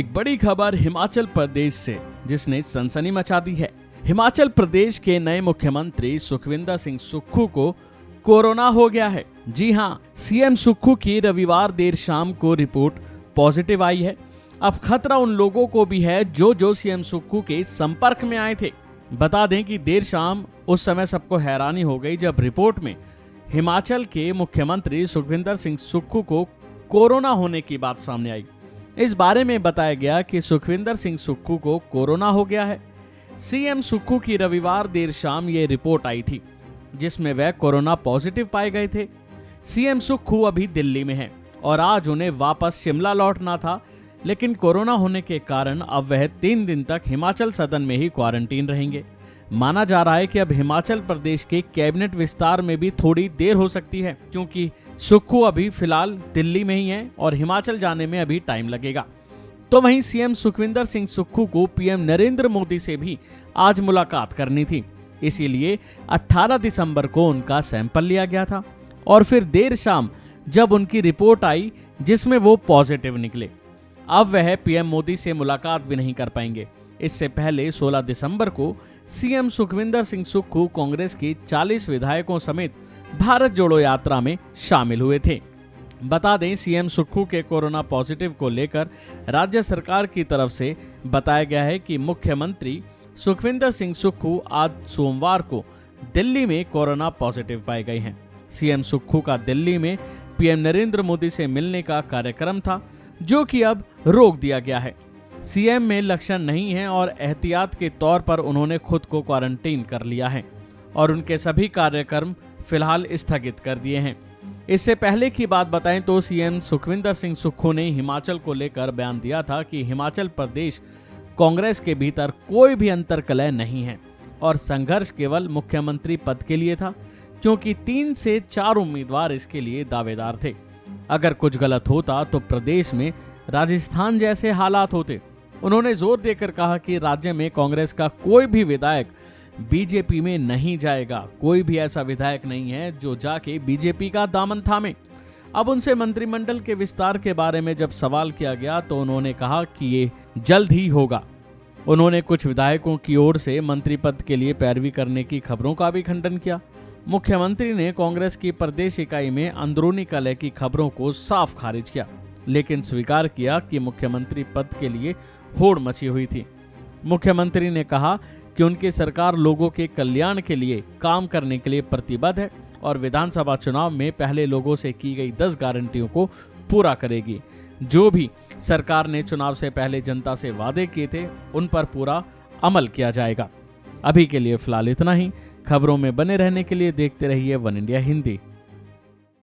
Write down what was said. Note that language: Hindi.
एक बड़ी खबर हिमाचल प्रदेश से, जिसने सनसनी मचा दी है। हिमाचल प्रदेश के नए मुख्यमंत्री सुखविंदर सिंह सुक्खू को कोरोना हो गया है। जी हां, सीएम सुक्खू की रविवार देर शाम को रिपोर्ट पॉजिटिव आई है। अब खतरा उन लोगों को भी है जो सीएम सुक्खू के संपर्क में आए थे। बता दें कि देर शाम उस समय सबको हैरानी हो गई जब रिपोर्ट में हिमाचल के मुख्यमंत्री सुखविंदर सिंह सुक्खू को कोरोना होने की बात सामने आई। इस बारे में बताया गया कि सुखविंदर सिंह सुक्खू को कोरोना हो गया है। सीएम सुक्खू की रविवार देर शाम ये रिपोर्ट आई थी, जिसमें वह कोरोना पॉजिटिव पाए गए थे। सीएम सुक्खू अभी दिल्ली में हैं और आज उन्हें वापस शिमला लौटना था, लेकिन कोरोना होने के कारण अब वह 3 दिन तक हिमाचल सदन में ही क्वारंटीन रहेंगे। माना जा रहा है कि अब हिमाचल प्रदेश के कैबिनेट विस्तार में भी थोड़ी देर हो सकती है, क्योंकि सुक्खू अभी फिलहाल दिल्ली में ही हैं और हिमाचल जाने में अभी टाइम लगेगा। तो वहीं सीएम सुखविंदर सिंह सुक्खू को पीएम नरेंद्र मोदी से भी आज मुलाकात करनी थी, इसीलिए 18 दिसंबर को उनका सैंपल लिया गया था और फिर देर शाम जब उनकी रिपोर्ट आई जिसमें वो पॉजिटिव निकले, अब वह पीएम मोदी से मुलाकात भी नहीं कर पाएंगे। इससे पहले 16 दिसंबर को सीएम सुखविंदर सिंह सुक्खू कांग्रेस के 40 विधायकों समेत भारत जोड़ो यात्रा में शामिल हुए थे। बता दें, सीएम सुक्खू के कोरोना पॉजिटिव को लेकर राज्य सरकार की तरफ से बताया गया है कि मुख्यमंत्री सुखविंदर सिंह सुक्खू आज सोमवार को दिल्ली में कोरोना पॉजिटिव पाए गए हैं। सीएम सुक्खू का दिल्ली में पीएम नरेंद्र मोदी से मिलने का कार्यक्रम था, जो कि अब रोक दिया गया है। सीएम में लक्षण नहीं है और एहतियात के तौर पर उन्होंने खुद को क्वारंटीन कर लिया है और उनके सभी कार्यक्रम फिलहाल स्थगित कर दिए हैं। इससे पहले की बात बताएं तो सीएम सुखविंदर सिंह सुक्खू ने हिमाचल को लेकर बयान दिया था कि हिमाचल प्रदेश कांग्रेस के भीतर कोई भी अंतर्कलह नहीं है और संघर्ष केवल मुख्यमंत्री पद के लिए था, क्योंकि 3 से 4 उम्मीदवार इसके लिए दावेदार थे। अगर कुछ गलत होता तो प्रदेश में राजस्थान जैसे हालात होते। उन्होंने जोर देकर कहा कि राज्य में कांग्रेस का कोई भी विधायक बीजेपी में नहीं जाएगा। कोई भी ऐसा विधायक नहीं है जो जाके बीजेपी का दामन थामे। अब उनसे मंत्रिमंडल के विस्तार के बारे में जब सवाल किया गया तो उन्होंने कहा कि ये जल्द ही होगा। उन्होंने कुछ विधायकों की ओर से मंत्री पद के लिए पैरवी करने की खबरों का भी खंडन किया। मुख्यमंत्री ने कांग्रेस की प्रदेश इकाई में अंदरूनी कलह की खबरों को साफ खारिज किया, लेकिन स्वीकार किया कि मुख्यमंत्री पद के लिए होड़ मची हुई थी। मुख्यमंत्री ने कहा कि उनकी सरकार लोगों के कल्याण के लिए काम करने के लिए प्रतिबद्ध है और विधानसभा चुनाव में पहले लोगों से की गई 10 गारंटियों को पूरा करेगी। जो भी सरकार ने चुनाव से पहले जनता से वादे किए थे, उन पर पूरा अमल किया जाएगा। अभी के लिए फिलहाल इतना ही। खबरों में बने रहने के लिए देखते रहिए वन इंडिया हिंदी।